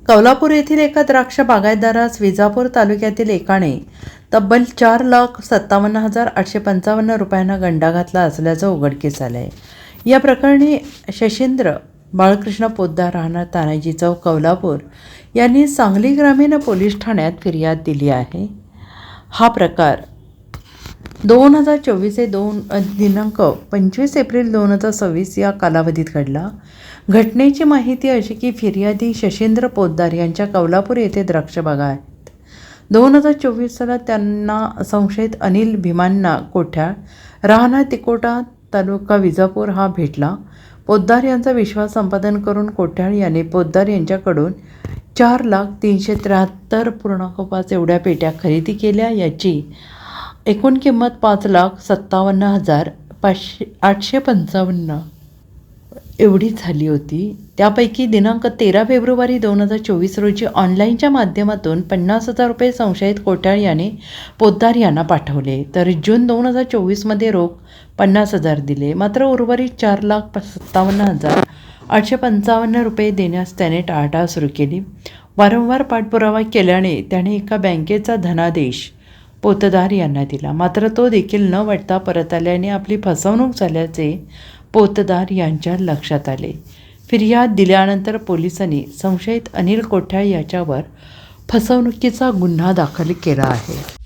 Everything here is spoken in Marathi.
कौलापूर येथील एका द्राक्ष बागायतदारास विजापूर तालुक्यातील एकाने तब्बल 4,57,855 रुपयांना गंडा घातला असल्याचं उघडकीस आलं आहे. या प्रकरणी शशींद्र बाळकृष्ण पोद्दार राहणार तानाजी चौक कौलापूर यांनी सांगली ग्रामीण पोलीस ठाण्यात फिर्याद दिली आहे. हा प्रकार 2024 दिनांक 25 एप्रिल 2026 या कालावधीत घडला. घटनेची माहिती अशी की फिर्यादी शशींद्र पोद्दार यांच्या कौलापूर येथे द्राक्ष बागा आहेत. 2024 सालात त्यांना संशयित अनिल भीमांना कोठ्याळ राहणार तिकोटा तालुका विजापूर हा भेटला. पोद्दार यांचा विश्वास संपादन करून कोठ्याळ यांनी पोद्दार यांच्याकडून 4,373.5 एवढ्या पेट्या खरेदी केल्या. याची एकूण किंमत 5,57,855 एवढी झाली होती. त्यापैकी दिनांक 13 फेब्रुवारी 2024 रोजी ऑनलाईनच्या माध्यमातून 50,000 रुपये संशयित कोठ्याळ याने पोद्दार यांना पाठवले, तर जून 2024 रोख 50,000 दिले. मात्र उर्वरित 4,57,855 रुपये देण्यास त्याने टाळाटाळ सुरू केली. वारंवार पाठपुरावा केल्याने त्याने एका बँकेचा धनादेश पोतदार यांना दिला. मात्र तो देखील न वटता परत आल्याने आपली फसवणूक झाल्याचे पोतदार यांच्या लक्षात आले. फिर्याद दिल्यानंतर पोलिसांनी संशयित अनिल कोठ्याळ याच्यावर फसवणुकीचा गुन्हा दाखल केला आहे.